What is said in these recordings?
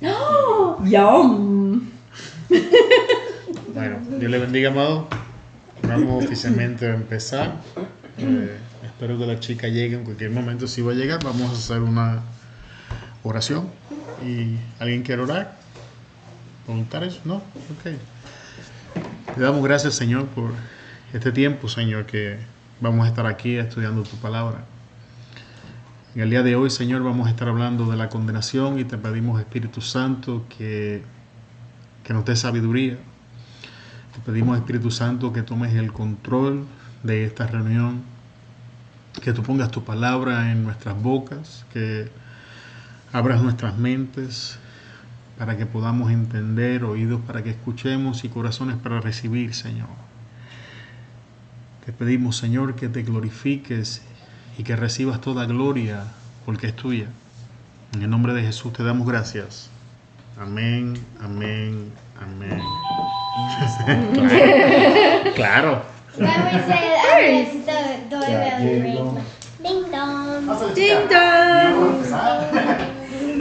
¡Oh! ¡Yum! Bueno, Dios le bendiga, amado. Vamos oficialmente a empezar. Espero que la chica llegue en cualquier momento. Si va a llegar, vamos a hacer una oración. ¿Y alguien quiere orar? ¿Voluntarios? No. Ok. Le damos gracias, Señor, por este tiempo, Señor, que vamos a estar aquí estudiando tu palabra. En el día de hoy, Señor, vamos a estar hablando de la condenación y te pedimos, Espíritu Santo, que nos dé sabiduría. Te pedimos, Espíritu Santo, que tomes el control de esta reunión, que tú pongas tu palabra en nuestras bocas, que abras nuestras mentes para que podamos entender, oídos para que escuchemos y corazones para recibir, Señor. Te pedimos, Señor, que te glorifiques y que recibas toda gloria porque es tuya. En el nombre de Jesús te damos gracias. Amén, amén, amén. Claro. When we say the doorbell rings, ding dong. Ding dong.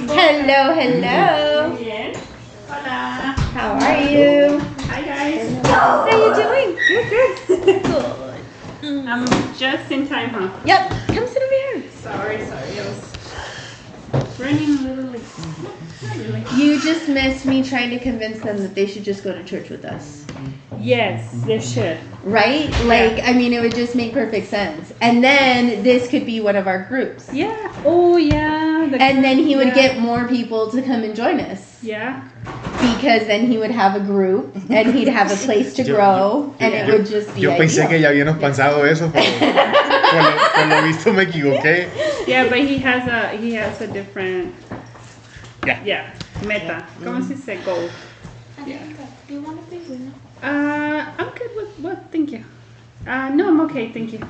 Hello, hello. Bien. Hola. How are you? Hi guys. How you doing? Good, good. Good. I'm just in time, huh? Yep. Come sit over here. Sorry. I was running a little late. Not really. You just missed me trying to convince them that they should just go to church with us. Yes, they should. Right? Like, I mean, it would just make perfect sense. And then this could be one of our groups. Yeah. Oh yeah. And then he would get more people to come and join us. Yeah. Because then he would have a group and he'd have a place to grow and it would just be Yo pensé ideal. que ya habíamos pensado eso, pero por lo visto me equivoqué. Yeah, but he has a different. Yeah. Meta. ¿Cómo se dice? Goal. Do you want to be winner? I'm good with what? Thank you. No, I'm okay. Thank you.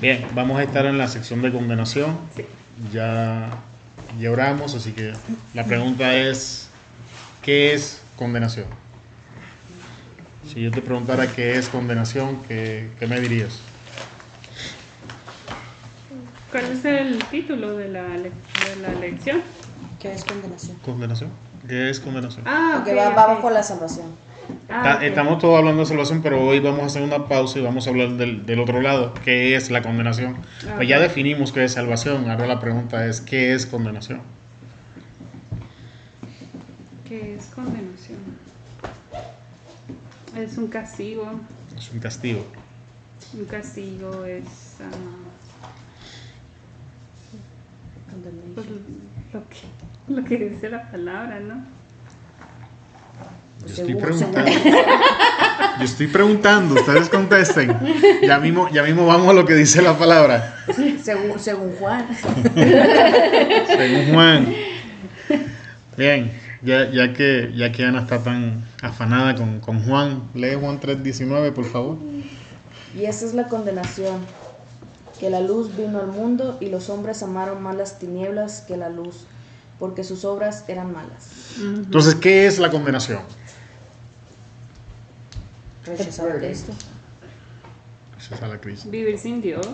Bien, vamos a estar en la sección de condenación. Sí. Ya oramos, así que la pregunta es, ¿qué es condenación? Si yo te preguntara qué es condenación, ¿qué me dirías? ¿Cuál es el título de la lección? ¿Qué es condenación? ¿Condenación? ¿Qué es condenación? Porque va bajo la salvación. Ok. Estamos todos hablando de salvación, pero hoy vamos a hacer una pausa y vamos a hablar del otro lado, ¿qué es la condenación? Pues ya definimos qué es salvación, ahora la pregunta es, ¿qué es condenación? ¿Qué es condenación? Es un castigo. Es un castigo. Un castigo es pues, lo que dice la palabra, ¿no? Yo estoy preguntando, ustedes contesten. Ya mismo vamos a lo que dice la palabra. Según Juan. Según Juan. Bien, ya que Ana está tan afanada con Juan, lee Juan 3:19, por favor. Y esa es la condenación, que la luz vino al mundo y los hombres amaron más las tinieblas que la luz, porque sus obras eran malas. Entonces, ¿qué es la condenación? Rechazar a Cristo. Rechazar a Cristo. Vivir sin Dios.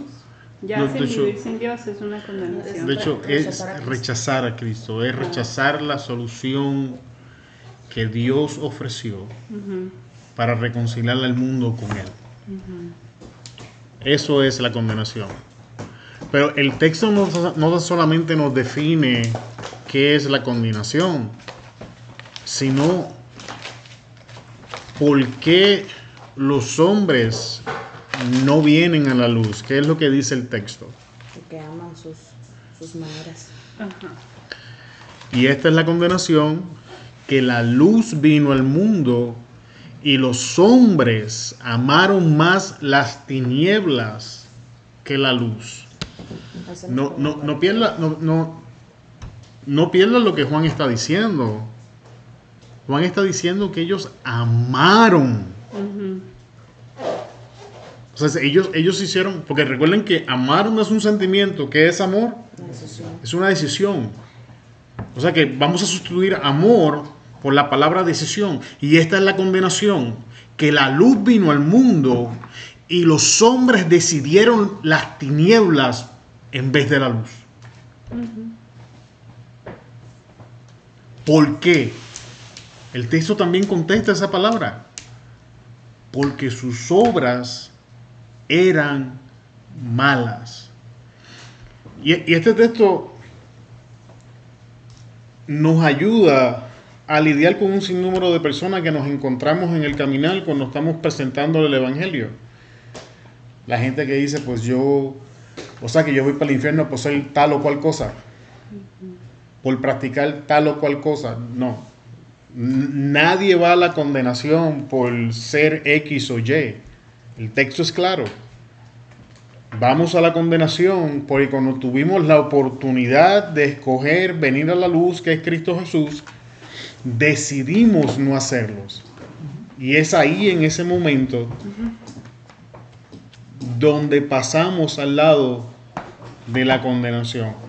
Ya No, sin de hecho- vivir sin Dios es una condenación. De hecho, es rechazar a Cristo, es rechazar la solución que Dios ofreció para reconciliar al mundo con Él. Eso es la condenación. Pero el texto no solamente nos define qué es la condenación, sino por qué los hombres no vienen a la luz. ¿Qué es lo que dice el texto? Porque aman sus maneras. Ajá. Y esta es la condenación, que la luz vino al mundo y los hombres amaron más las tinieblas que la luz. No pierda lo que Juan está diciendo. Juan está diciendo que ellos amaron. O sea, ellos hicieron, porque recuerden que amar no es un sentimiento, ¿qué es amor? Es una decisión. O sea que vamos a sustituir amor por la palabra decisión. Y esta es la condenación, que la luz vino al mundo y los hombres decidieron las tinieblas en vez de la luz. ¿Por qué? El texto también contesta esa palabra. Porque sus obras eran malas. Y este texto nos ayuda a lidiar con un sinnúmero de personas que nos encontramos en el caminar cuando estamos presentando el Evangelio. La gente que dice, pues yo voy para el infierno por ser tal o cual cosa, por practicar tal o cual cosa. No, nadie va a la condenación por ser X o Y. El texto es claro. Vamos a la condenación porque cuando tuvimos la oportunidad de escoger venir a la luz, que es Cristo Jesús, decidimos no hacerlos. Y es ahí, en ese momento, donde pasamos al lado de la condenación.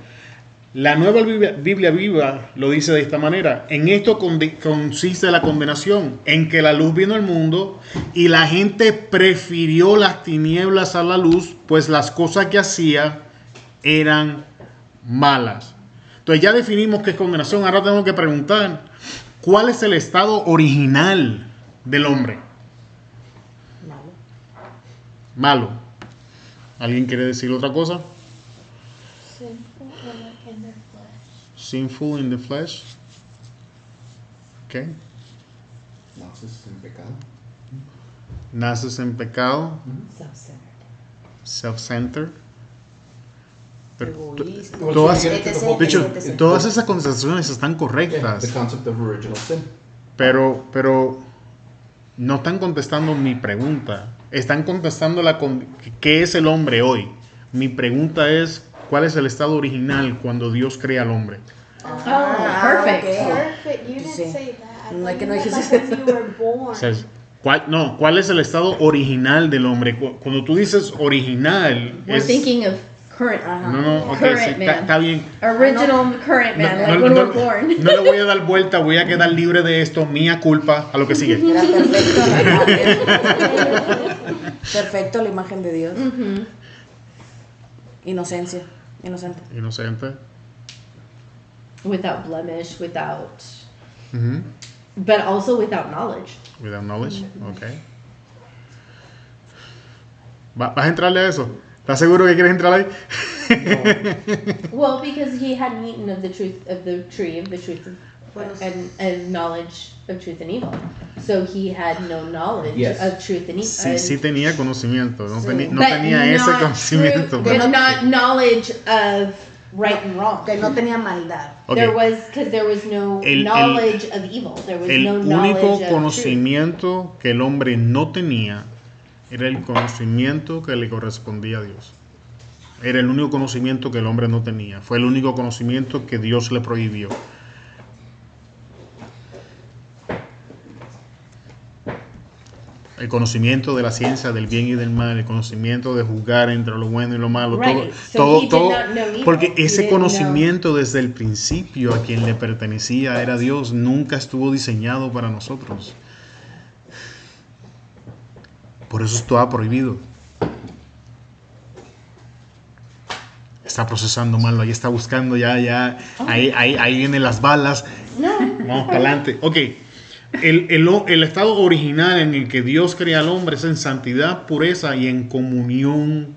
La Nueva Biblia Viva lo dice de esta manera: en esto consiste la condenación, en que la luz vino al mundo y la gente prefirió las tinieblas a la luz, pues las cosas que hacía eran malas. Entonces ya definimos qué es condenación. Ahora tenemos que preguntar, ¿cuál es el estado original del hombre? Malo. ¿Alguien quiere decir otra cosa? Sinful in the flesh. ¿Qué? Naces en pecado. Naces en pecado. Self-centered. Egoísta. Todas esas concepciones están Yeah, correctas, the concept of original sin. pero no están contestando mi pregunta. Están contestando ¿qué es el hombre hoy? Mi pregunta es, ¿cuál es el estado original cuando Dios crea al hombre? Perfect. Perfect. You didn't Sí. say that. No hay que no You hay que meant decir- like when you were born. O sea, ¿cuál es el estado original del hombre? Cuando tú dices original, We're thinking of current, No, ok, current sí, man. está bien. Original current man, like when we're born. No le voy a dar vuelta, voy a quedar libre de esto, mía culpa, a lo que sigue. Era perfecto a la imagen. Perfecto a la imagen de Dios. Inocencia. Inocente. Inocente. Without blemish, without, Ujú. but also without knowledge. Without knowledge, ok. ¿Vas a entrarle a eso? ¿Estás seguro que quieres entrar ahí? Well, because he hadn't eaten of the truth of the tree of the truth of, and knowledge of truth and evil. So he had no knowledge Yes. of truth and evil. Sí tenía conocimiento, no Sí. tenía ese conocimiento. But ¿verdad? not knowledge of right and wrong. Que no tenía maldad. Ok. There was no El- knowledge of evil. There was El no único knowledge of truth. conocimiento que el hombre no tenía era el conocimiento que le correspondía a Dios. Era el único conocimiento que el hombre no tenía. Fue el único conocimiento que Dios le prohibió. El conocimiento de la ciencia del bien y del mal, el conocimiento de juzgar entre lo bueno y lo malo, Right. So he did todo, not know evil. porque He ese didn't conocimiento desde el principio a quien le pertenecía era Dios, nunca estuvo diseñado para nosotros. Por eso estaba prohibido. Está procesando mal, ahí está buscando, ahí vienen las balas. No. Vamos para adelante. Ok. El estado original en el que Dios crea al hombre es en santidad, pureza y en comunión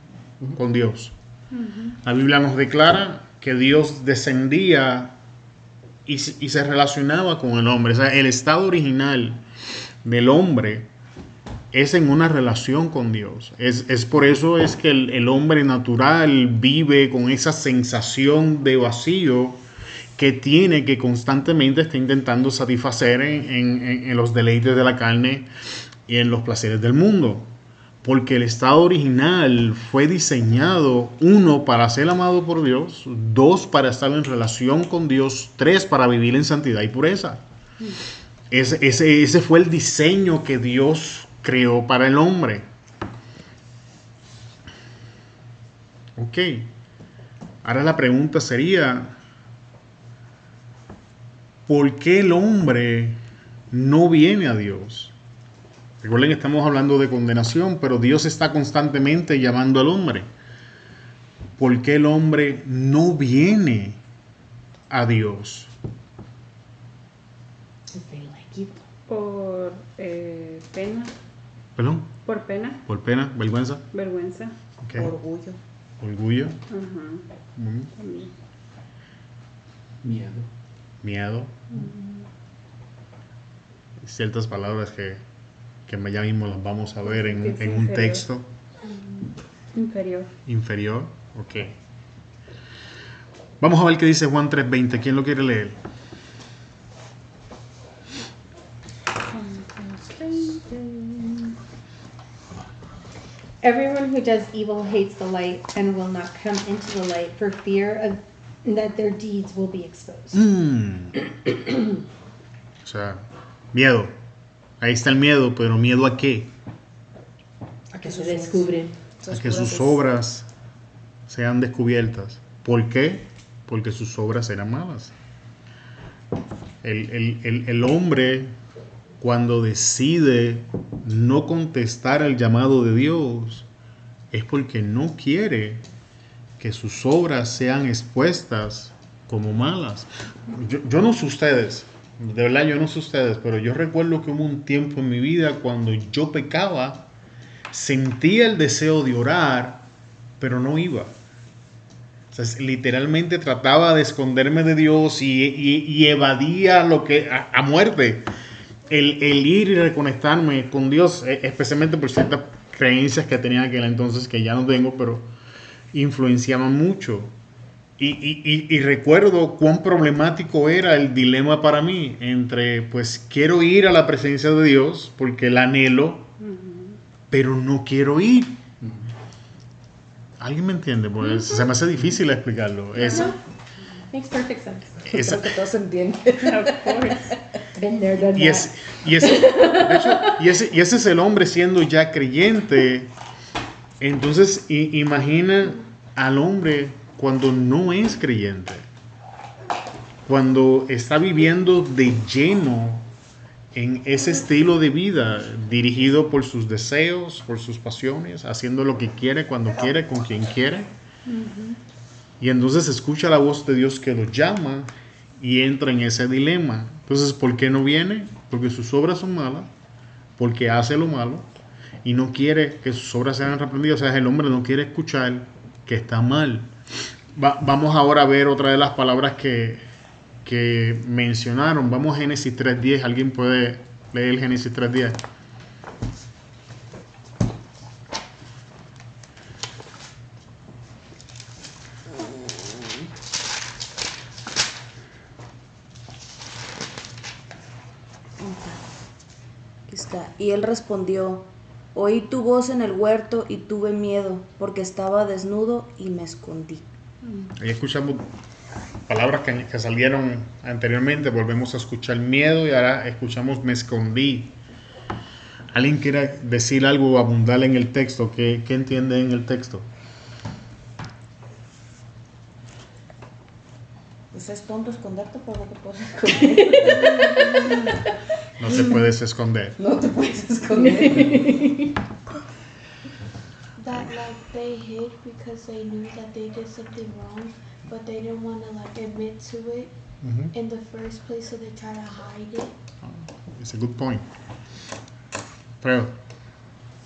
con Dios. La Biblia nos declara que Dios descendía y se relacionaba con el hombre. O sea, el estado original del hombre es en una relación con Dios. Es por eso es que el hombre natural vive con esa sensación de vacío que tiene, que constantemente está intentando satisfacer en los deleites de la carne y en los placeres del mundo. Porque el estado original fue diseñado, 1, para ser amado por Dios, 2, para estar en relación con Dios, 3, para vivir en santidad y pureza. Ese fue el diseño que Dios creó para el hombre. Ok. Ahora la pregunta sería, ¿por qué el hombre no viene a Dios? Recuerden que estamos hablando de condenación, pero Dios está constantemente llamando al hombre. ¿Por qué el hombre no viene a Dios? Because they like evil. Por pena. ¿Perdón? Por pena. ¿Por pena? ¿Vergüenza? Vergüenza. Okay. Orgullo. ¿Orgullo? Ajá. También. Miedo. Miedo. Ciertas palabras que ya mismo las vamos a ver en un Inferior. texto Inferior. inferior. Ok. Vamos a ver qué dice Juan 3:20. ¿Quién lo quiere leer? Everyone who does evil hates the light and will not come into the light for fear of that their deeds will be exposed. O sea, miedo. Ahí está el miedo, pero ¿miedo a qué? A que se descubren. A que sus obras sean descubiertas. ¿Por qué? Porque sus obras eran malas. El hombre, cuando decide no contestar al llamado de Dios, es porque no quiere que sus obras sean expuestas como malas. Yo no sé ustedes, de verdad yo no sé ustedes, pero yo recuerdo que hubo un tiempo en mi vida cuando yo pecaba, sentía el deseo de orar, pero no iba. O sea, literalmente trataba de esconderme de Dios y evadía lo que a muerte. El ir y reconectarme con Dios, especialmente por ciertas creencias que tenía en aquel entonces, que ya no tengo, pero influenciaban mucho. Y recuerdo cuán problemático era el dilema para mí entre, pues, quiero ir a la presencia de Dios porque la anhelo, pero no quiero ir. ¿Alguien me entiende? Pues se me hace difícil explicarlo. Makes perfect sense. Creo que todos entienden. Of course. Been there, done Y that. ese es el hombre siendo ya creyente. Entonces, imagina al hombre cuando no es creyente, cuando está viviendo de lleno en ese estilo de vida, dirigido por sus deseos, por sus pasiones, haciendo lo que quiere, cuando quiere, con quien quiere. Y entonces escucha la voz de Dios que lo llama y entra en ese dilema. Entonces, ¿por qué no viene? Porque sus obras son malas, porque hace lo malo y no quiere que sus obras sean reprendidas. O sea, el hombre no quiere escuchar que está mal. Vamos ahora a ver otra de las palabras que mencionaron. Vamos a Génesis 3:10. ¿Alguien puede leer el Génesis 3:10? Aquí está. Y él respondió: oí tu voz en el huerto y tuve miedo, porque estaba desnudo y me escondí. Ahí escuchamos palabras que salieron anteriormente. Volvemos a escuchar miedo y ahora escuchamos me escondí. ¿Alguien quiere decir algo o abundar en el texto? ¿Qué entiende en el texto? Pues es tonto esconderte, pero no te puedes esconder. No te puedes esconder. No te puedes esconder. That like they hid because they knew that they did something wrong, but they didn't want to like admit to it in the first place, so they try to hide it. It's a good point. Pero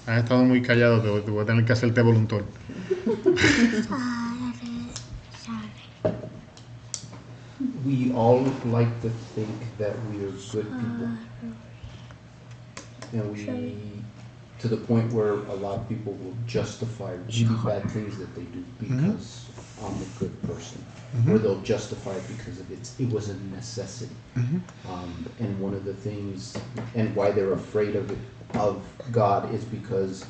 has estado muy callado, te voy a tener que hacerte voluntario. We all like to think that we are good people. And we, to the point where a lot of people will justify really bad things that they do because I'm a good person. Or they'll justify it because it was a necessity. And one of the things, and why they're afraid of God is because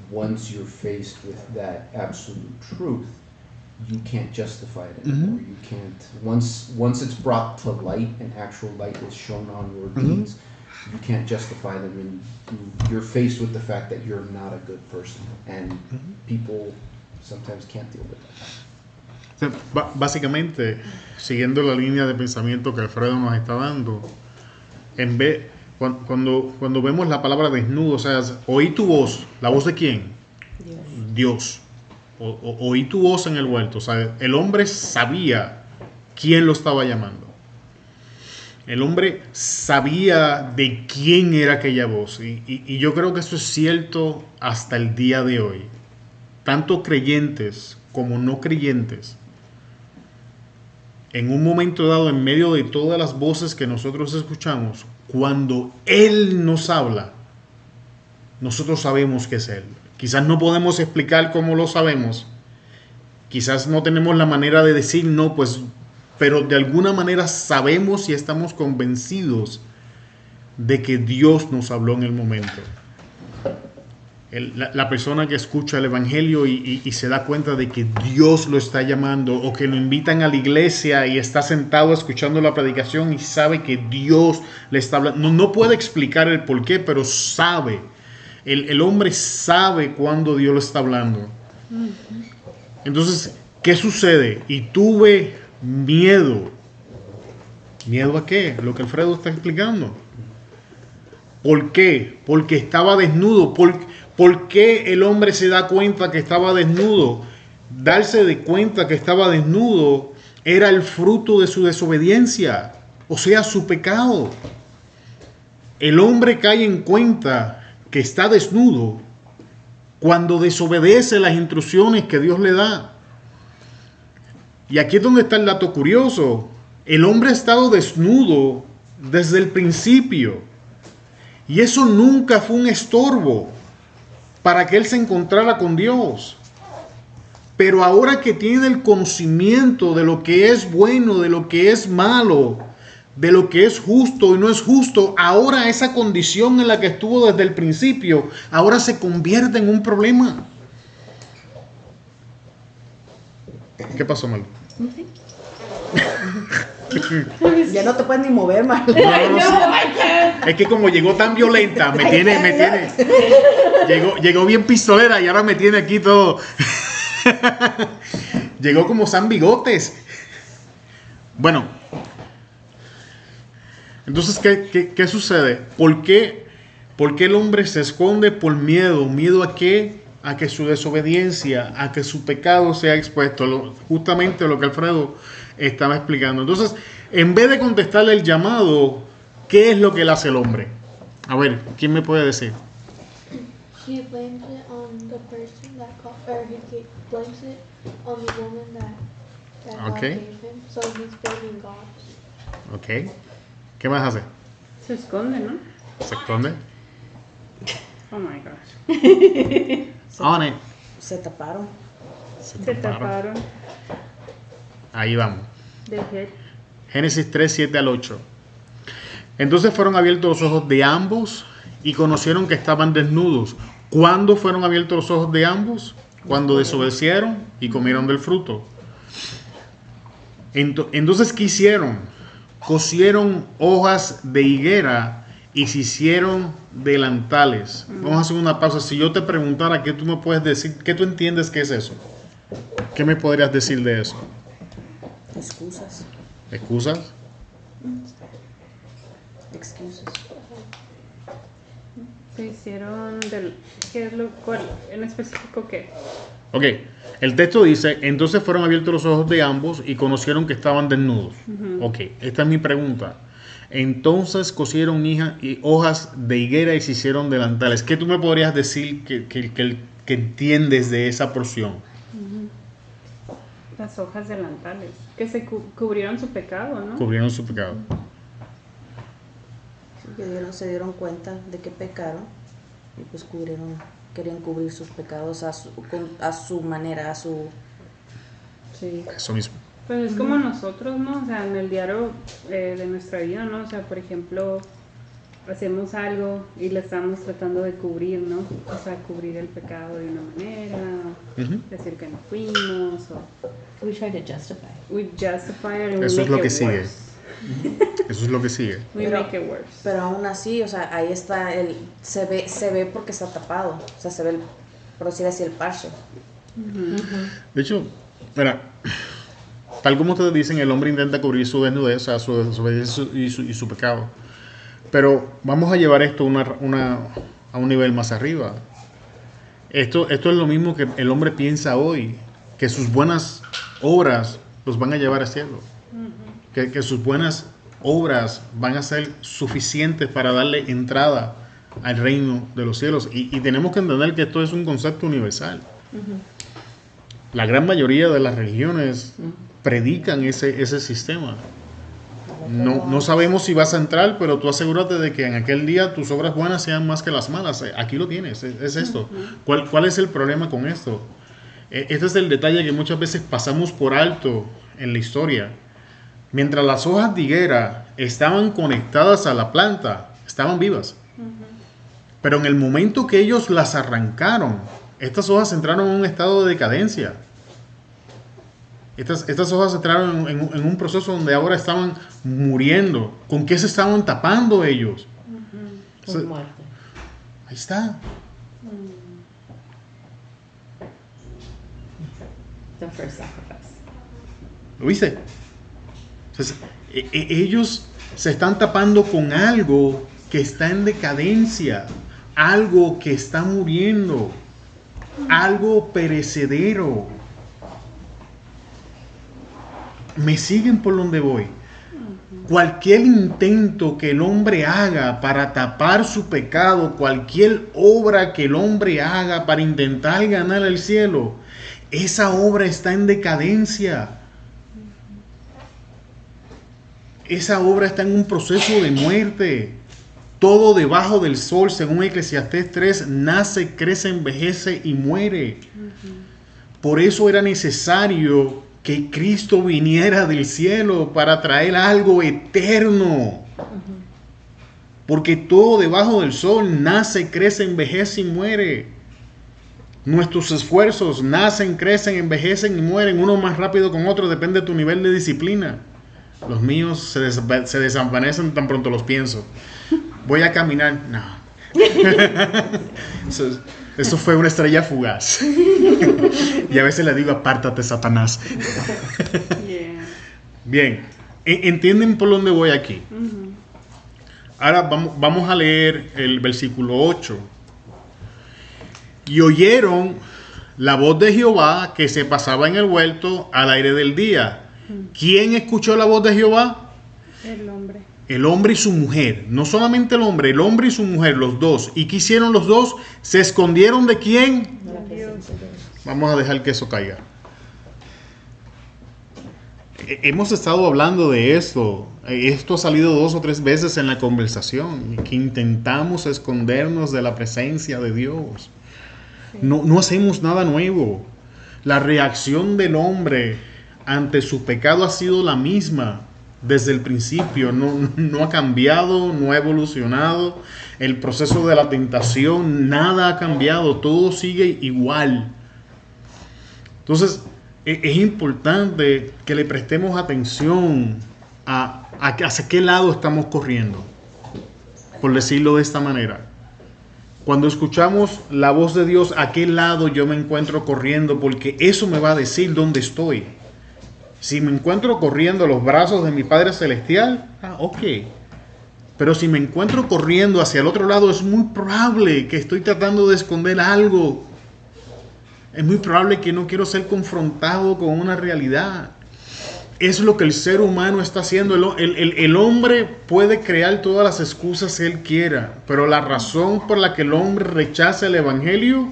once you're faced with that absolute truth, you can't justify it anymore. You can't, once it's brought to light and actual light is shown on your deeds, you can't justify them, and you're faced with the fact that you're not a good person, and people sometimes can't deal with that. O sea, básicamente, siguiendo la línea de pensamiento que Alfredo nos está dando, en vez, cuando vemos la palabra desnudo, o sea, oí tu voz. ¿La voz de quién? Dios. Oí tu voz en el huerto. O sea, el hombre sabía quién lo estaba llamando. El hombre sabía de quién era aquella voz. Y yo creo que eso es cierto hasta el día de hoy. Tanto creyentes como no creyentes. En un momento dado, en medio de todas las voces que nosotros escuchamos, cuando Él nos habla, nosotros sabemos que es Él. Quizás no podemos explicar cómo lo sabemos. Quizás no tenemos la manera de decir no, pues, pero de alguna manera sabemos y estamos convencidos de que Dios nos habló en el momento. La persona que escucha el Evangelio y se da cuenta de que Dios lo está llamando, o que lo invitan a la iglesia y está sentado escuchando la predicación y sabe que Dios le está hablando. No puede explicar el por qué, pero sabe. El hombre sabe cuando Dios lo está hablando. Entonces, ¿qué sucede? Y tuve miedo. ¿Miedo a qué? Lo que Alfredo está explicando. ¿Por qué? Porque estaba desnudo. ¿Por qué el hombre se da cuenta que estaba desnudo? Darse de cuenta que estaba desnudo era el fruto de su desobediencia, o sea, su pecado. El hombre cae en cuenta que está desnudo cuando desobedece las instrucciones que Dios le da. Y aquí es donde está el dato curioso. El hombre ha estado desnudo desde el principio. Y eso nunca fue un estorbo para que él se encontrara con Dios. Pero ahora que tiene el conocimiento de lo que es bueno, de lo que es malo, de lo que es justo y no es justo, ahora esa condición en la que estuvo desde el principio, ahora se convierte en un problema. ¿Qué pasó, Malu? Ya no te puedes ni mover, Mal. No, sí. Es que como llegó tan violenta, me tiene. Llegó bien pistolera y ahora me tiene aquí todo. Llegó como San Bigotes. Bueno, entonces, ¿qué sucede? ¿Por qué el hombre se esconde por miedo? ¿Miedo a qué? A que su desobediencia, a que su pecado sea expuesto. Justamente lo que Alfredo estaba explicando. Entonces, en vez de contestarle el llamado, ¿qué es lo que le hace el hombre? A ver, ¿quién me puede decir? He blames it on the person that called, or blames it on the woman that God Okay. gave him. So he's blaming God. Ok. ¿Qué más hace? Se esconde, ¿no? ¿Se esconde? Oh my gosh. On it. Se taparon. Se taparon. Ahí vamos. De head. Génesis 3, 7 al 8. Entonces fueron abiertos los ojos de ambos y conocieron que estaban desnudos. ¿Cuándo fueron abiertos los ojos de ambos? Cuando desobedecieron y comieron del fruto. Entonces, ¿qué hicieron? Cosieron hojas de higuera y se hicieron delantales. Vamos a hacer una pausa. Si yo te preguntara, ¿qué tú me puedes decir? ¿Qué tú entiendes que es eso? ¿Qué me podrías decir de eso? Excusas. ¿Excusas? Excuses. Se hicieron del... ¿Qué es lo cual? ¿En específico qué? Ok, el texto dice, entonces fueron abiertos los ojos de ambos y conocieron que estaban desnudos. Ok, esta es mi pregunta. Entonces cosieron hojas de higuera y se hicieron delantales. ¿Qué tú me podrías decir que entiendes de esa porción? Las hojas delantales. Que se cubrieron su pecado, ¿no? Cubrieron su pecado. Se dieron cuenta de que pecaron y pues querían cubrir sus pecados a su manera, a su... Sí. Eso mismo. Pues es como nosotros, ¿no? O sea, en el diario de nuestra vida, ¿no? O sea, por ejemplo, hacemos algo y le estamos tratando de cubrir, ¿no? O sea, cubrir el pecado de una manera, decir que no fuimos, o... We try to justify. We justify it and Eso we es make lo que it sigue. worse. Eso es lo que sigue. We make it worse. Pero aún así, o sea, ahí está se ve porque está tapado, o sea, se ve por decir así, el parche. De hecho, mira, tal como ustedes dicen, el hombre intenta cubrir su desnudez, o sea, su desobediencia y su pecado. Pero vamos a llevar esto a un nivel más arriba. Esto es lo mismo que el hombre piensa hoy, que sus buenas obras los van a llevar al cielo. Que sus buenas obras van a ser suficientes para darle entrada al reino de los cielos. Y tenemos que entender que esto es un concepto universal. La gran mayoría de las religiones predican ese sistema. No sabemos si vas a entrar, pero tú asegúrate de que en aquel día tus obras buenas sean más que las malas. Aquí lo tienes, es esto. ¿Cuál es el problema con esto? Este es el detalle que muchas veces pasamos por alto en la historia. Mientras las hojas de higuera estaban conectadas a la planta, estaban vivas. Pero en el momento que ellos las arrancaron, estas hojas entraron en un estado de decadencia. Estas hojas entraron en un proceso donde ahora estaban muriendo. ¿Con qué se estaban tapando ellos? Por muerte. Ahí está. The first sacrifice. ¿Lo viste? Entonces, ellos se están tapando con algo que está en decadencia, algo que está muriendo, algo perecedero. ¿Me siguen por donde voy? Cualquier intento que el hombre haga para tapar su pecado, cualquier obra que el hombre haga para intentar ganar el cielo, esa obra está en decadencia. Esa obra está en un proceso de muerte. Todo debajo del sol, según Eclesiastés 3, nace, crece, envejece y muere. Por eso era necesario que Cristo viniera del cielo para traer algo eterno. Porque todo debajo del sol nace, crece, envejece y muere. Nuestros esfuerzos nacen, crecen, envejecen y mueren, uno más rápido con otro, depende de tu nivel de disciplina. Los míos se desvanecen tan pronto los pienso. Voy a caminar. No. Eso fue una estrella fugaz. Y a veces le digo, apártate, Satanás. Bien, ¿entienden por dónde voy aquí? Ahora vamos a leer el versículo 8. Y oyeron la voz de Jehová que se pasaba en el huerto al aire del día. ¿Quién escuchó la voz de Jehová? El hombre. El hombre y su mujer. No solamente el hombre y su mujer, los dos. ¿Y qué hicieron los dos? ¿Se escondieron de quién? Vamos a dejar que eso caiga. Hemos estado hablando de esto. Esto ha salido 2 o 3 veces en la conversación. Que intentamos escondernos de la presencia de Dios. No hacemos nada nuevo. La reacción del hombre ante su pecado ha sido la misma desde el principio. No ha cambiado, no ha evolucionado. El proceso de la tentación, nada ha cambiado, todo sigue igual. Entonces, es importante que le prestemos atención hacia qué lado estamos corriendo, por decirlo de esta manera. Cuando escuchamos la voz de Dios, ¿a qué lado yo me encuentro corriendo? Porque eso me va a decir dónde estoy. Si me encuentro corriendo a los brazos de mi Padre Celestial, ok. Pero si me encuentro corriendo hacia el otro lado, es muy probable que estoy tratando de esconder algo. Es muy probable que no quiero ser confrontado con una realidad. Es lo que el ser humano está haciendo. El hombre puede crear todas las excusas que él quiera, pero la razón por la que el hombre rechaza el evangelio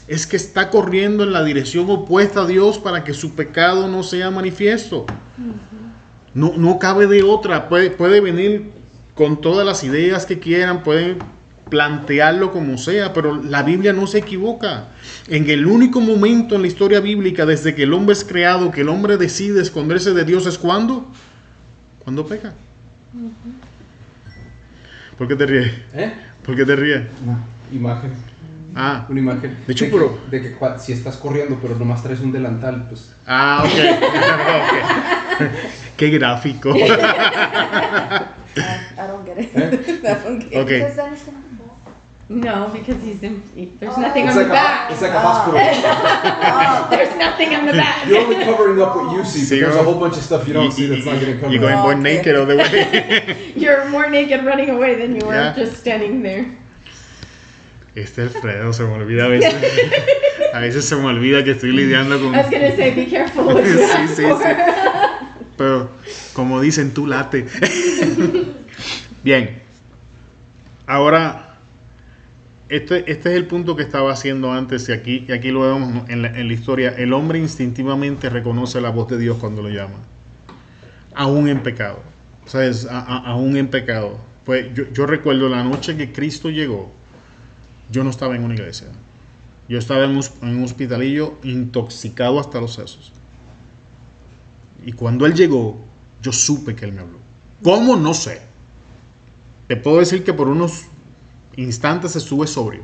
es que está corriendo en la dirección opuesta a Dios para que su pecado no sea manifiesto. No cabe de otra. Puede venir con todas las ideas que quieran, pueden plantearlo como sea, pero la Biblia no se equivoca. En el único momento en la historia bíblica, desde que el hombre es creado, que el hombre decide esconderse de Dios, es cuando peca. ¿Por qué te ríes? ¿Por qué te ríes? Una imagen. Una imagen. De hecho, si estás corriendo, pero nomás traes un delantal, pues. Ok. Qué gráfico. I don't get it. I don't get it. Okay. Because then it's gonna fall. No, because there's nothing on It's the back. It's like a hospital. There's nothing on the back. You're only covering up what you see, but there's a Zero. whole bunch of stuff you don't see that's not getting covered You're going up. born naked all the way. You're more naked running away than you were Yeah. just standing there. Alfredo se me olvida a veces. A veces se me olvida que estoy lidiando con... I was gonna say, be careful what you Sí, ask sí, for. sí. pero como dicen, tú late. Bien. Ahora, este es el punto que estaba haciendo antes y aquí lo vemos en la historia. El hombre instintivamente reconoce la voz de Dios cuando lo llama. Aún en pecado. ¿Sabes? Aún en pecado. Pues yo recuerdo la noche que Cristo llegó, yo no estaba en una iglesia. Yo estaba en un hospitalillo intoxicado hasta los sesos. Y cuando Él llegó, yo supe que Él me habló. ¿Cómo? No sé. Te puedo decir que por unos instantes estuve sobrio.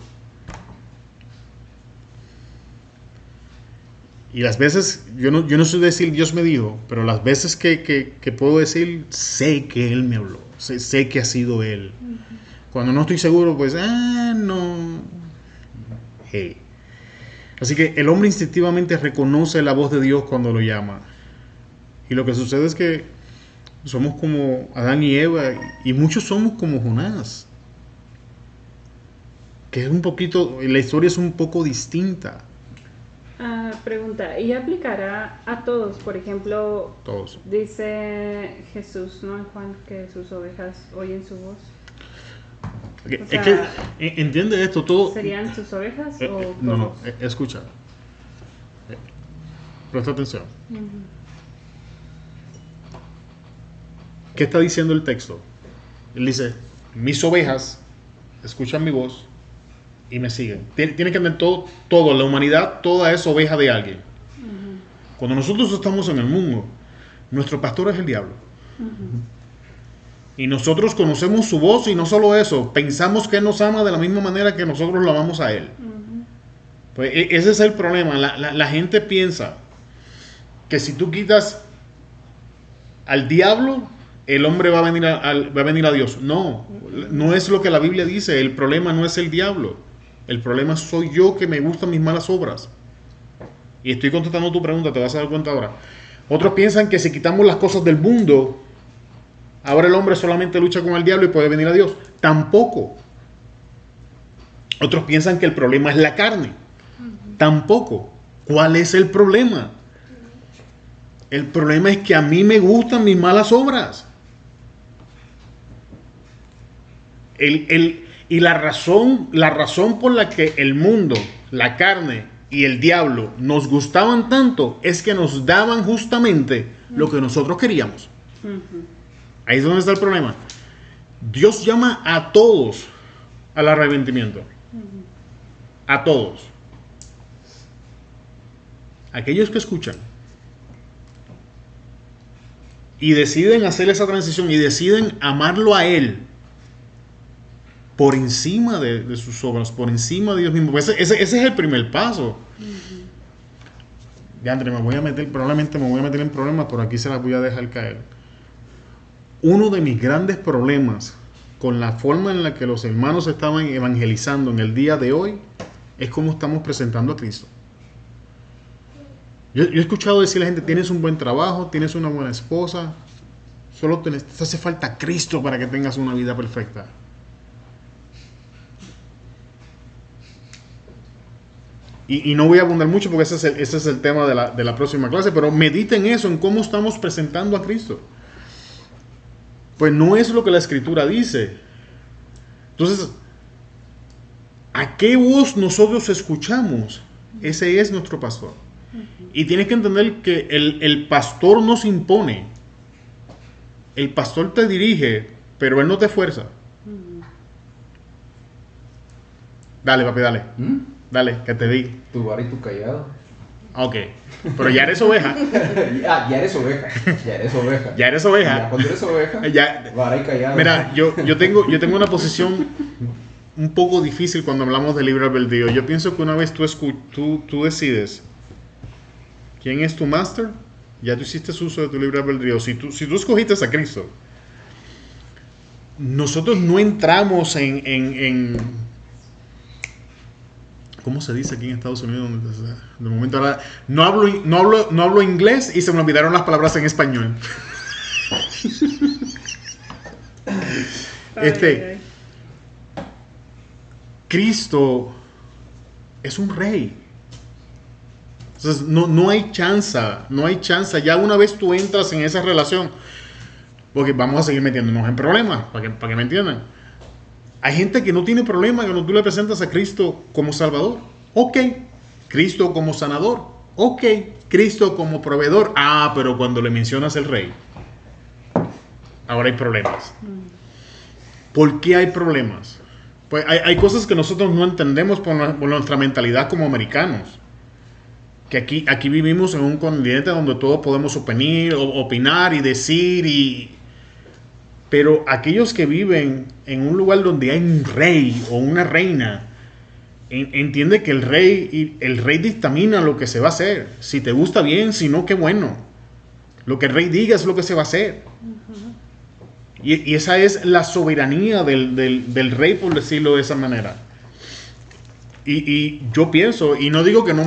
Y las veces, yo no sé decir Dios me dijo, pero las veces que puedo decir, sé que Él me habló. Sé que ha sido Él. Cuando no estoy seguro, pues, no. Hey. Así que el hombre instintivamente reconoce la voz de Dios cuando lo llama. Y lo que sucede es que somos como Adán y Eva, y muchos somos como Jonás. Que es un poquito, la historia es un poco distinta. Pregunta, ¿y aplicará a todos? Por ejemplo, Todos. dice Jesús, ¿no? En Juan, que sus ovejas oyen su voz. Es O sea, que, entiende esto, todo... ¿Serían sus ovejas o todos? No, escucha. Presta atención. ¿Qué está diciendo el texto? Él dice, mis ovejas escuchan mi voz y me siguen. Tiene que entender todo, la humanidad, toda es oveja de alguien. Cuando nosotros estamos en el mundo, nuestro pastor es el diablo. Y nosotros conocemos su voz y no solo eso, pensamos que Él nos ama de la misma manera que nosotros lo amamos a Él. Pues ese es el problema. La gente piensa que si tú quitas al diablo, el hombre va a venir a Dios. No es lo que la Biblia dice. El problema no es el diablo. El problema soy yo, que me gustan mis malas obras. Y estoy contestando tu pregunta, te vas a dar cuenta ahora. Otros piensan que si quitamos las cosas del mundo, ahora el hombre solamente lucha con el diablo y puede venir a Dios. Tampoco. Otros piensan que el problema es la carne. Tampoco. ¿Cuál es el problema? El problema es que a mí me gustan mis malas obras. Y la razón por la que el mundo, la carne y el diablo nos gustaban tanto es que nos daban justamente lo que nosotros queríamos. Ahí es donde está el problema. Dios llama a todos al arrepentimiento. A todos. Aquellos que escuchan y deciden hacer esa transición y deciden amarlo a Él por encima de sus obras, por encima de Dios mismo. Ese es el primer paso. Ya, André, probablemente me voy a meter en problemas, por aquí se las voy a dejar caer. Uno de mis grandes problemas con la forma en la que los hermanos estaban evangelizando en el día de hoy es cómo estamos presentando a Cristo. Yo he escuchado decir a la gente, tienes un buen trabajo, tienes una buena esposa, solo te hace falta Cristo para que tengas una vida perfecta. Y no voy a abundar mucho porque ese es el tema de la próxima clase, pero mediten eso, en cómo estamos presentando a Cristo. Pues no es lo que la Escritura dice. Entonces, ¿a qué voz nosotros escuchamos? Ese es nuestro pastor. Y tienes que entender que el pastor no se impone. El pastor te dirige, pero él no te fuerza. Dale, papi, dale. Dale, que te di. Tu vara y tu callado. Ok, pero ya eres oveja. Ya eres oveja. Ya eres oveja. Ya eres oveja. Ya cuando eres oveja, Ya. vara y callado. Mira, yo tengo una posición un poco difícil cuando hablamos de libre albedrío. Yo pienso que una vez tú decides quién es tu máster, ya tú hiciste uso de tu libre albedrío. Si tú escogiste a Cristo, nosotros no entramos en ¿cómo se dice aquí en Estados Unidos? De momento ahora no hablo inglés y se me olvidaron las palabras en español. Cristo es un rey. Entonces, no hay chance, ya una vez tú entras en esa relación, porque vamos a seguir metiéndonos en problemas, para que me entiendan. Hay gente que no tiene problema cuando tú le presentas a Cristo como Salvador. Ok, Cristo como sanador. Ok, Cristo como proveedor. Ah, pero cuando le mencionas el Rey, ahora hay problemas. ¿Por qué hay problemas? Pues hay cosas que nosotros no entendemos por nuestra mentalidad como americanos. Que aquí vivimos en un continente donde todos podemos opinar y decir. Pero aquellos que viven en un lugar donde hay un rey o una reina, entiende que el rey dictamina lo que se va a hacer. Si te gusta bien, si no, qué bueno. Lo que el rey diga es lo que se va a hacer. Y esa es la soberanía del rey, por decirlo de esa manera. Y yo pienso, y no digo que no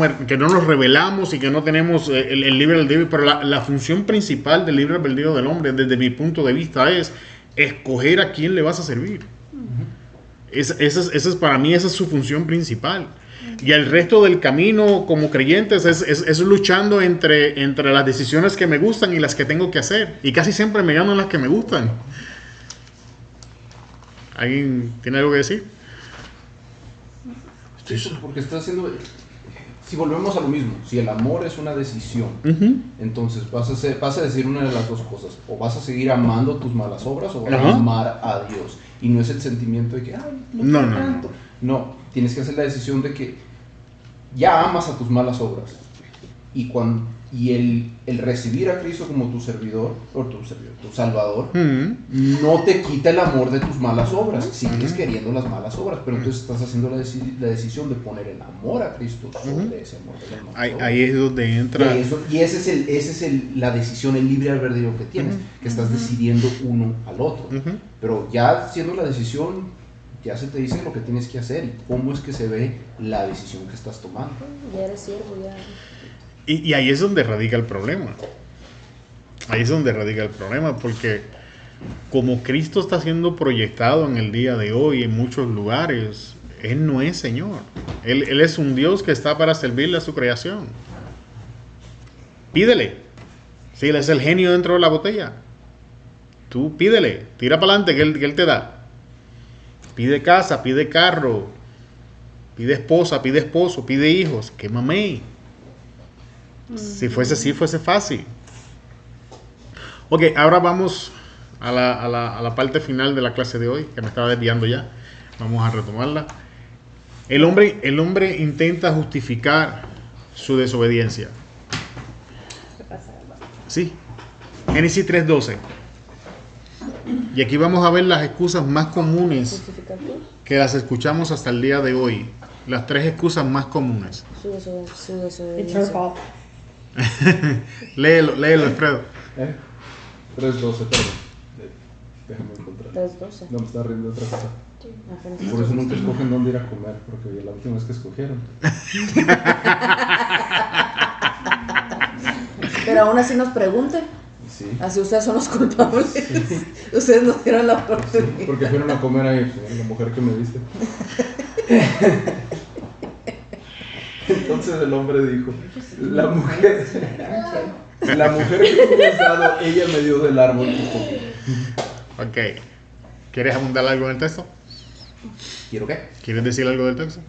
nos rebelamos y que no tenemos el libre albedrío, pero la función principal del libre albedrío del hombre, desde mi punto de vista, es escoger a quién le vas a servir. Esa es para mí, esa es su función principal. Y el resto del camino como creyentes es luchando entre las decisiones que me gustan y las que tengo que hacer. Y casi siempre me ganan las que me gustan. ¿Alguien tiene algo que decir? Sí, porque está haciendo... Si volvemos a lo mismo, si el amor es una decisión, entonces vas a decir una de las dos cosas: o vas a seguir amando tus malas obras, o vas a amar a Dios. Y no es el sentimiento de que, ay, no tanto. No, tienes que hacer la decisión de que ya amas a tus malas obras. Y el recibir a Cristo como tu servidor, o tu Salvador, no te quita el amor de tus malas obras. Sigues queriendo las malas obras, pero entonces estás haciendo la decisión de poner el amor a Cristo sobre ese amor de las malas obras. Ahí es donde entra. Y esa es la decisión, el libre albedrío que tienes, que estás decidiendo uno al otro. Pero ya siendo la decisión, ya se te dice lo que tienes que hacer y cómo es que se ve la decisión que estás tomando. Ya eres siervo, ya. Y ahí es donde radica el problema. Ahí es donde radica el problema, porque como Cristo está siendo proyectado en el día de hoy en muchos lugares, Él no es Señor. Él es un Dios que está para servirle a su creación. Pídele. Si Él es el genio dentro de la botella, tú pídele, tira para adelante que Él te da. Pide casa, pide carro, pide esposa, pide esposo, pide hijos. ¡Qué mamey! Si fuese así, fuese fácil. Ok, ahora vamos a la parte final de la clase de hoy, que me estaba desviando ya. Vamos a retomarla. El hombre intenta justificar su desobediencia. Sí. Génesis 3:12. Y aquí vamos a ver las excusas más comunes que las escuchamos hasta el día de hoy. Las 3 excusas más comunes. Su desobediencia. It's her fault. Léelo, Alfredo. 3:12, perdón. Déjame encontrar. 3:12. No, me está riendo de otra cosa. Apenas Por eso nunca escogen dónde ir a comer, porque la última vez que escogieron. Pero aún así nos pregunten. Sí. Así ustedes son los culpables. Sí. Ustedes nos dieron la oportunidad. Sí, porque fueron a comer ahí, la mujer que me viste. Entonces el hombre dijo: la mujer que tú me has dado, ella me dio del árbol que comí. Ok. ¿Quieres abundar algo en el texto? ¿Quiero qué? ¿Quieres decir algo del texto?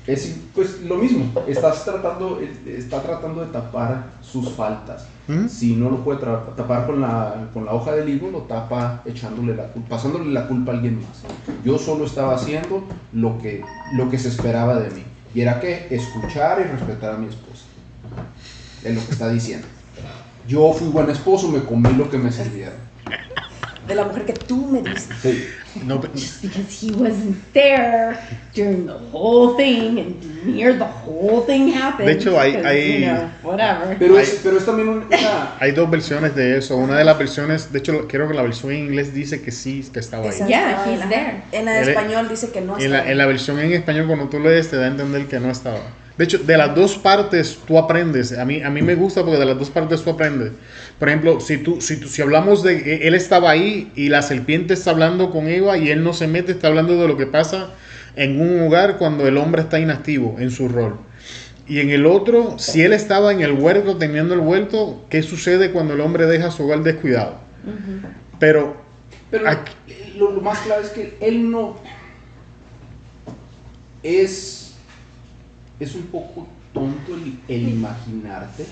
Es pues lo mismo, está tratando de tapar sus faltas. Si no lo puede tapar con la hoja del higo, lo tapa echándole la culpa, pasándole la culpa a alguien más. Yo solo estaba haciendo lo que se esperaba de mí, y era que escuchar y respetar a mi esposa. Es lo que está diciendo. Yo fui buen esposo, me comí lo que me sirvieron. De la mujer que tú me diste. Sí. No, Just because he wasn't there during the whole thing and near the whole thing happened. De hecho, hay- 'cause, whatever. Pero es también una... hay 2 versiones de eso. Una de las versiones, de hecho, creo que la versión en inglés dice que sí, que estaba Esa ahí. Yeah, estaba he's en la- there. En el español dice que no está. En la versión en español, cuando tú lees, te da a entender que no estaba. De hecho, de las 2 partes tú aprendes. A mí me gusta porque de las 2 partes tú aprendes. Por ejemplo, si hablamos de que él estaba ahí y la serpiente está hablando con Eva y él no se mete, está hablando de lo que pasa en un hogar cuando el hombre está inactivo en su rol. Y en el otro, si él estaba en el huerto, teniendo el huerto, ¿qué sucede cuando el hombre deja su hogar descuidado? Pero aquí, lo más claro es que él no es un poco tonto el imaginarte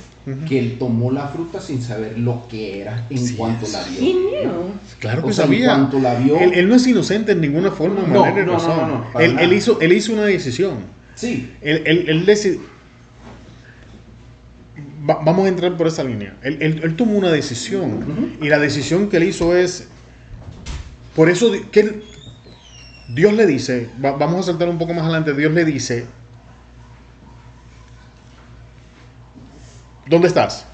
que él tomó la fruta sin saber lo que era en Sí, cuanto la vio. He knew. claro que O sea, sabía. en cuanto la vio, Él no es inocente en ninguna forma, No, manera, no, razón. no, para Él nada. hizo una decisión. sí, Él decidió. Vamos a entrar por esa línea. Él tomó una decisión. Y la decisión que él hizo es. Por eso que Dios le dice. Vamos a saltar un poco más adelante. Dios le dice. ¿Dónde estás?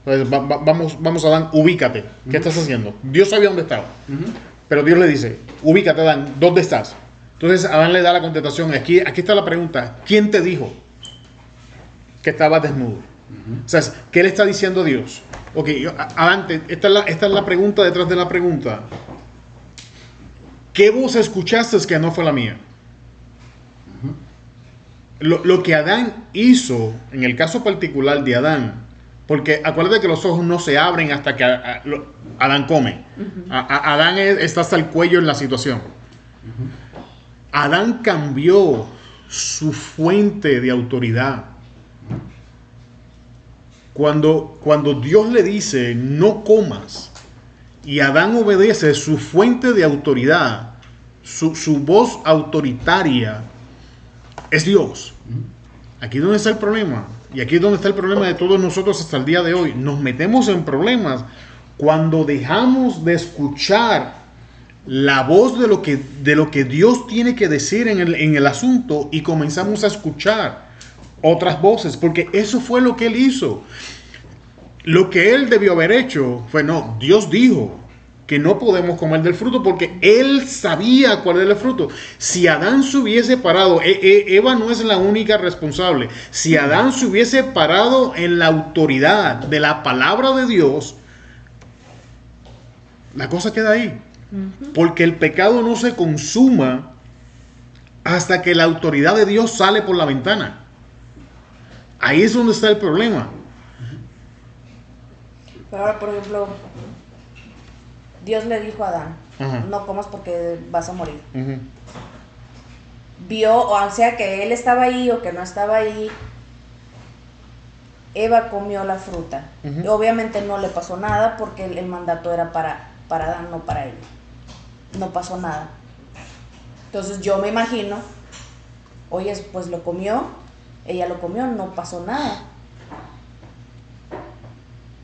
Entonces, vamos Adán, ubícate. ¿Qué estás haciendo? Dios sabía dónde estaba. Pero Dios le dice, ubícate Adán, ¿dónde estás? Entonces Adán le da la contestación. Aquí está la pregunta. ¿Quién te dijo que estabas desnudo? O sea, ¿qué le está diciendo Dios? Ok, Adán, esta es la pregunta detrás de la pregunta. ¿Qué voz escuchaste que no fue la mía? Lo que Adán hizo, en el caso particular de Adán, porque acuérdate que los ojos no se abren hasta que Adán come. Adán está hasta el cuello en la situación. Adán cambió su fuente de autoridad. Cuando Dios le dice, no comas, y Adán obedece, su fuente de autoridad, su voz autoritaria, es Dios. Aquí es donde está el problema. Y aquí es donde está el problema de todos nosotros hasta el día de hoy. Nos metemos en problemas cuando dejamos de escuchar la voz de lo que Dios tiene que decir en el asunto y comenzamos a escuchar otras voces, porque eso fue lo que él hizo. Lo que él debió haber hecho fue, no, Dios dijo que no podemos comer del fruto porque él sabía cuál era el fruto. Si Adán se hubiese parado, Eva no es la única responsable. Si Adán se hubiese parado en la autoridad de la palabra de Dios, la cosa queda ahí. Porque el pecado no se consuma hasta que la autoridad de Dios sale por la ventana. Ahí es donde está el problema. Pero ahora, por ejemplo, Dios le dijo a Adán, Ajá. no comas porque vas a morir. Ujú. Vio, o sea que él estaba ahí o que no estaba ahí, Eva comió la fruta. Ujú. Y obviamente no le pasó nada porque el mandato era para Adán, no para ella. No pasó nada. Entonces yo me imagino, oye, pues lo comió, ella lo comió, no pasó nada.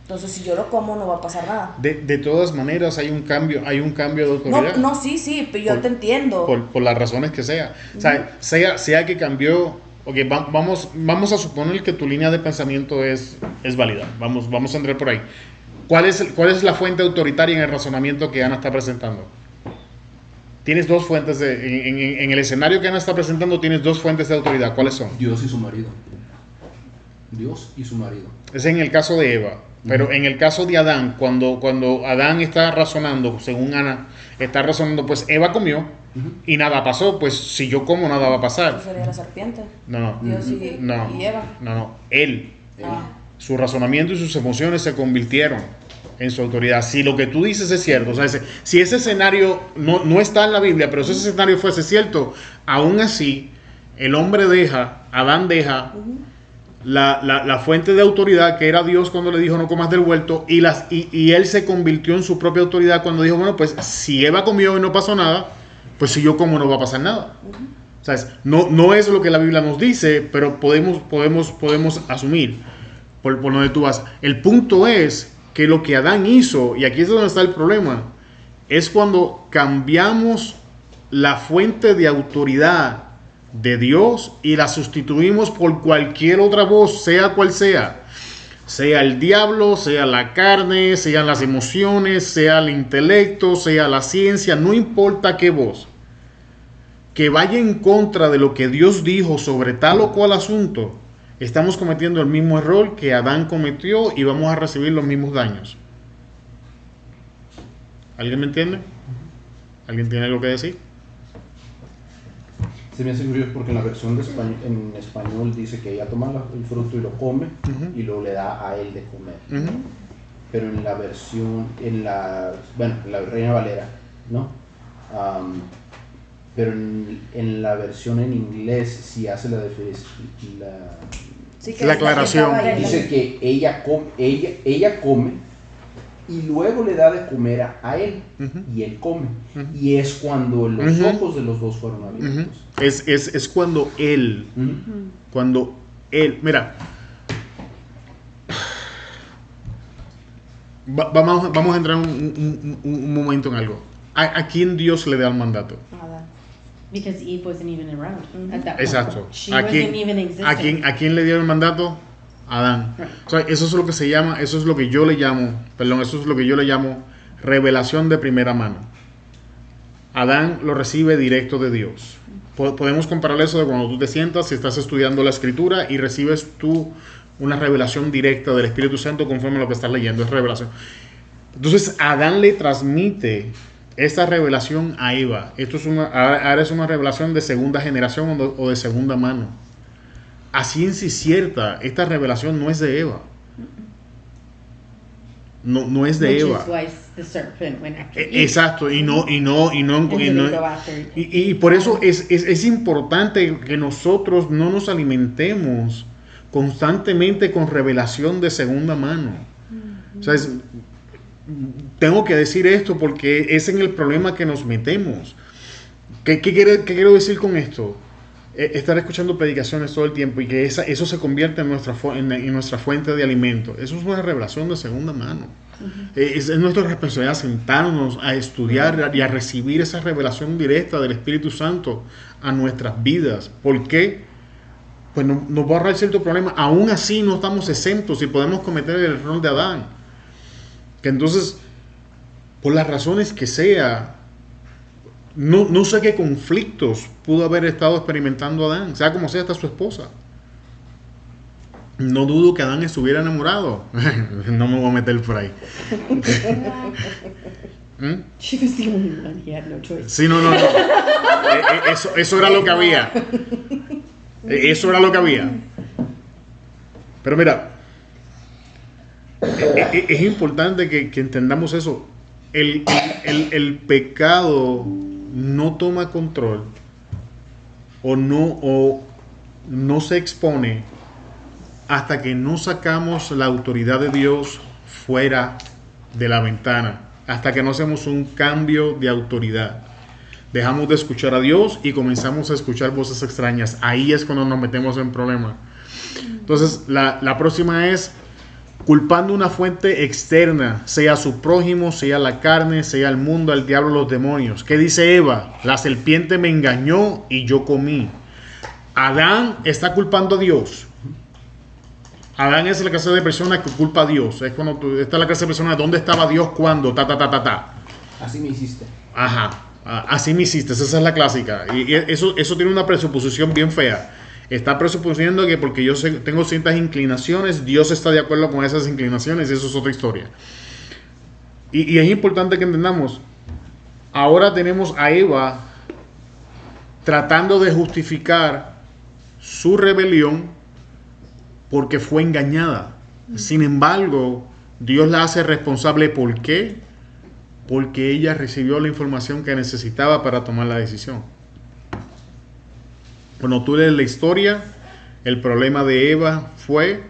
Entonces si yo lo como no va a pasar nada. De todas maneras hay un cambio de autoridad. No, sí, pero yo te entiendo. Por las razones que sea. O sea, sea que cambió. Ok, vamos a suponer que tu línea de pensamiento es válida. Vamos a entrar por ahí. ¿Cuál es la fuente autoritaria en el razonamiento que Ana está presentando? Tienes dos fuentes en el escenario que Ana está presentando, tienes dos fuentes de autoridad. ¿Cuáles son? Dios y su marido. Dios y su marido. Es en el caso de Eva. Pero en el caso de Adán, cuando Adán está razonando, según Ana, está razonando, pues Eva comió y nada pasó. Pues si yo como, nada va a pasar. Eso sería la serpiente. No. Dios y Eva. No. Él. Ah. Su razonamiento y sus emociones se convirtieron en su autoridad. Si lo que tú dices es cierto, o sea, si ese escenario no está en la Biblia, pero si ese escenario fuese cierto, aún así, Adán deja la fuente de autoridad que era Dios cuando le dijo no comas del huerto y él se convirtió en su propia autoridad cuando dijo, bueno, pues si Eva comió y no pasó nada, pues si yo como no va a pasar nada. ¿Sabes? No es lo que la Biblia nos dice, pero podemos asumir por donde tú vas. El punto es que lo que Adán hizo, y aquí es donde está el problema, es cuando cambiamos la fuente de autoridad de Dios y la sustituimos por cualquier otra voz, sea cual sea el diablo, sea la carne, sean las emociones, sea el intelecto, sea la ciencia, no importa qué voz, que vaya en contra de lo que Dios dijo sobre tal o cual asunto, estamos cometiendo el mismo error que Adán cometió y vamos a recibir los mismos daños. ¿Alguien me entiende? ¿Alguien tiene algo que decir? Se me hace curioso porque en la versión en español dice que ella toma el fruto y lo come y luego le da a él de comer. Pero en la versión, la Reina Valera, ¿no? Pero en la versión en inglés sí hace la aclaración. Dice que ella come y luego le da de comer a él y él come. Y es cuando los ojos de los dos fueron abiertos. Es cuando él, mira, vamos a entrar un momento en algo. ¿A quién Dios le da el mandato? Because Eve wasn't even around at that point. Exacto. She wasn't even existing. ¿A quién le dio el mandato? A Adán. Right. O sea, eso es lo que yo le llamo revelación de primera mano. Adán lo recibe directo de Dios. Podemos comparar eso de cuando tú te sientas y estás estudiando la escritura y recibes tú una revelación directa del Espíritu Santo conforme a lo que estás leyendo, es revelación. Entonces Adán le transmite esta revelación a Eva. Ahora es una revelación de segunda generación o de segunda mano. A ciencia cierta, esta revelación no es de Eva. No es de Which Eva. is why the serpent went after Eve. Exacto, y por eso es importante que nosotros no nos alimentemos constantemente con revelación de segunda mano. O sea, tengo que decir esto porque es en el problema que nos metemos. ¿Qué quiero decir con esto? Estar escuchando predicaciones todo el tiempo y que eso se convierte en nuestra fuente de alimento. Eso es una revelación de segunda mano. Es nuestra responsabilidad sentarnos a estudiar y a recibir esa revelación directa del Espíritu Santo a nuestras vidas. ¿Por qué? Pues nos va a ahorrar cierto problema. Aún así no estamos exentos y podemos cometer el error de Adán. Que entonces, por las razones que sea, no sé qué conflictos pudo haber estado experimentando Adán, sea como sea, hasta su esposa. No dudo que Adán estuviera enamorado. No me voy a meter por ahí. She was the only one. He had no choice. Sí, no. Eso era lo que había. Eso era lo que había. Pero mira, es importante que entendamos eso. El pecado no toma control o no se expone hasta que no sacamos la autoridad de Dios fuera de la ventana, hasta que no hacemos un cambio de autoridad. Dejamos de escuchar a Dios y comenzamos a escuchar voces extrañas. Ahí es cuando nos metemos en problemas. Entonces, la próxima es culpando una fuente externa, sea su prójimo, sea la carne, sea el mundo, el diablo, los demonios. ¿Qué dice Eva? La serpiente me engañó y yo comí. Adán está culpando a Dios. Adán es la clase de persona que culpa a Dios. Esta es la clase de persona, ¿dónde estaba Dios cuando? Así me hiciste. Ajá, así me hiciste, esa es la clásica. Y eso tiene una presuposición bien fea. Está presuponiendo que porque yo tengo ciertas inclinaciones, Dios está de acuerdo con esas inclinaciones, y eso es otra historia. Y es importante que entendamos, ahora tenemos a Eva tratando de justificar su rebelión porque fue engañada. Sin embargo, Dios la hace responsable. ¿Por qué? Porque ella recibió la información que necesitaba para tomar la decisión. Cuando tú lees la historia, el problema de Eva fue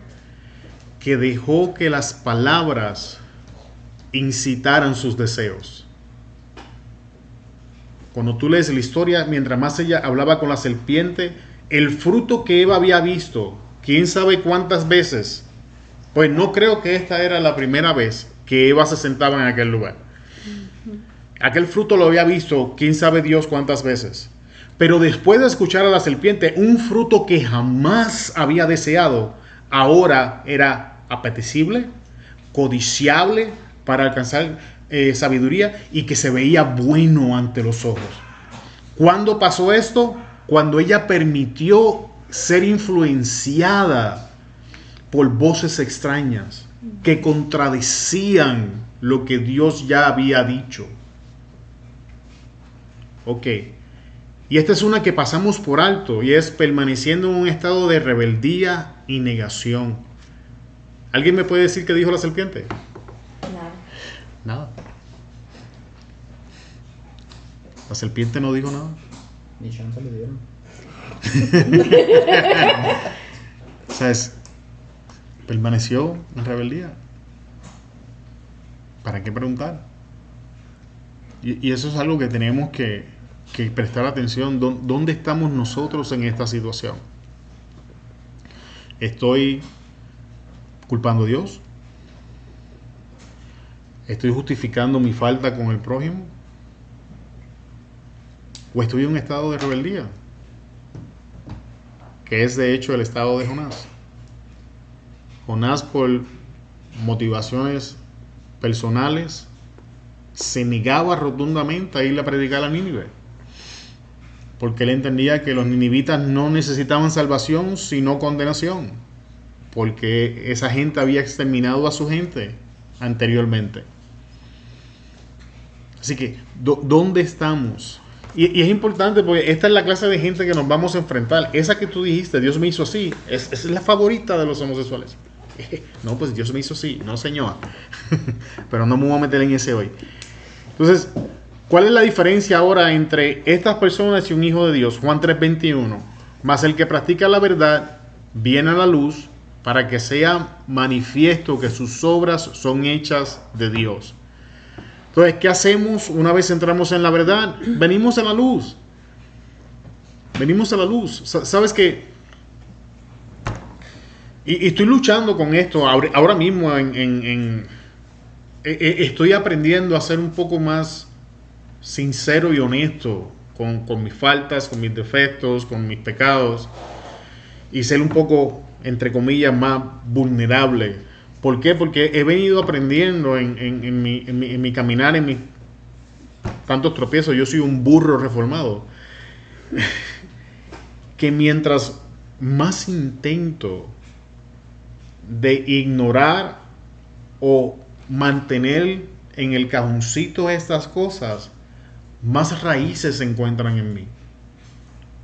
que dejó que las palabras incitaran sus deseos. Cuando tú lees la historia, mientras más ella hablaba con la serpiente, el fruto que Eva había visto, quién sabe cuántas veces, pues no creo que esta era la primera vez que Eva se sentaba en aquel lugar. Aquel fruto lo había visto, quién sabe Dios cuántas veces. Pero después de escuchar a la serpiente, un fruto que jamás había deseado, ahora era apetecible, codiciable para alcanzar sabiduría y que se veía bueno ante los ojos. ¿Cuándo pasó esto? Cuando ella permitió ser influenciada por voces extrañas que contradecían lo que Dios ya había dicho. Ok. Y esta es una que pasamos por alto y es permaneciendo en un estado de rebeldía y negación. ¿Alguien me puede decir qué dijo la serpiente? Nada. La serpiente no dijo nada. Ni chance le dieron. O sea, permaneció en rebeldía. ¿Para qué preguntar? Y eso es algo que tenemos que prestar atención. ¿Dónde estamos nosotros en esta situación? ¿Estoy culpando a Dios? ¿Estoy justificando mi falta con el prójimo? ¿O estoy en un estado de rebeldía? Que es de hecho el estado de Jonás. Jonás, por motivaciones personales, se negaba rotundamente a ir a predicar a Nínive, porque él entendía que los ninivitas no necesitaban salvación sino condenación, porque esa gente había exterminado a su gente anteriormente. Así que, ¿dónde estamos? Y es importante porque esta es la clase de gente que nos vamos a enfrentar. Esa que tú dijiste, Dios me hizo así, es la favorita de los homosexuales. No, pues Dios me hizo así, no señor. Pero no me voy a meter en ese hoy. Entonces, ¿cuál es la diferencia ahora entre estas personas y un hijo de Dios? Juan 3:21. Mas el que practica la verdad viene a la luz para que sea manifiesto que sus obras son hechas de Dios. Entonces, ¿qué hacemos una vez entramos en la verdad? Venimos a la luz. Venimos a la luz. ¿Sabes qué? Y estoy luchando con esto ahora mismo. Estoy aprendiendo a ser un poco más sincero y honesto con mis faltas, con mis defectos, con mis pecados. Y ser un poco, entre comillas, más vulnerable. ¿Por qué? Porque he venido aprendiendo en mi caminar, en mis tantos tropiezos. Yo soy un burro reformado. Que mientras más intento de ignorar o mantener en el cajoncito estas cosas, más raíces se encuentran en mí.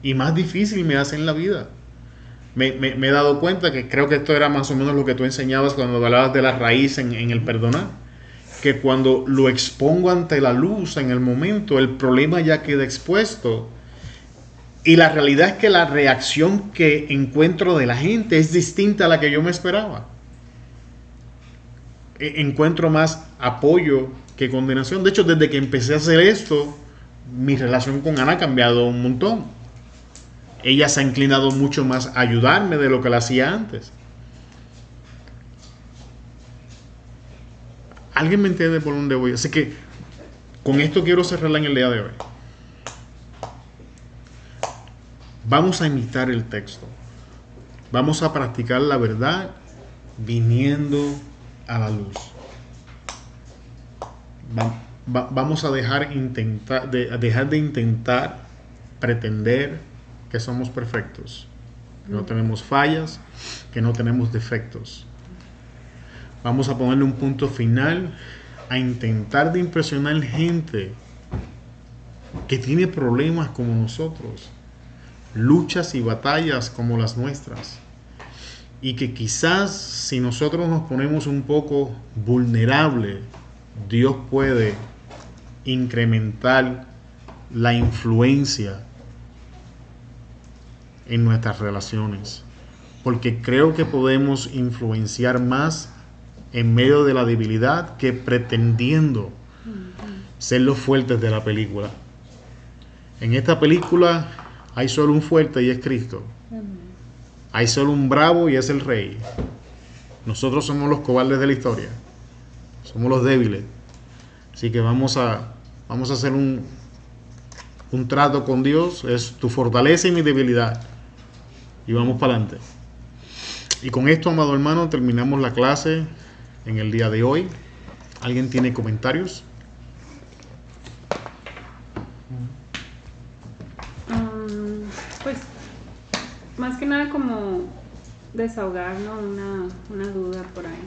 Y más difícil me hacen la vida. Me he dado cuenta que creo que esto era más o menos lo que tú enseñabas cuando hablabas de la raíz en el perdonar, que cuando lo expongo ante la luz en el momento, el problema ya queda expuesto, y la realidad es que la reacción que encuentro de la gente es distinta a la que yo me esperaba. Encuentro más apoyo que condenación. De hecho, desde que empecé a hacer esto, mi relación con Ana ha cambiado un montón. Ella se ha inclinado mucho más a ayudarme de lo que la hacía antes. ¿Alguien me entiende por dónde voy? Así que con esto quiero cerrarla en el día de hoy. Vamos a imitar el texto. Vamos a practicar la verdad viniendo a la luz. Vamos a dejar de intentar pretender que somos perfectos, que no tenemos fallas, que no tenemos defectos. Vamos a ponerle un punto final a intentar de impresionar gente que tiene problemas como nosotros, luchas y batallas como las nuestras, y que quizás si nosotros nos ponemos un poco vulnerables, Dios puede incrementar la influencia en nuestras relaciones, porque creo que podemos influenciar más en medio de la debilidad que pretendiendo ser los fuertes de la película. En esta película hay solo un fuerte y es Cristo. Hay solo un bravo y es el rey. Nosotros somos los cobardes de la historia, somos los débiles. Así que vamos a hacer un trato con Dios. Es tu fortaleza y mi debilidad, y vamos para adelante. Y con esto, amado hermano, terminamos la clase en el día de hoy. ¿Alguien tiene comentarios? Pues más que nada como desahogar, ¿no? Una duda por ahí.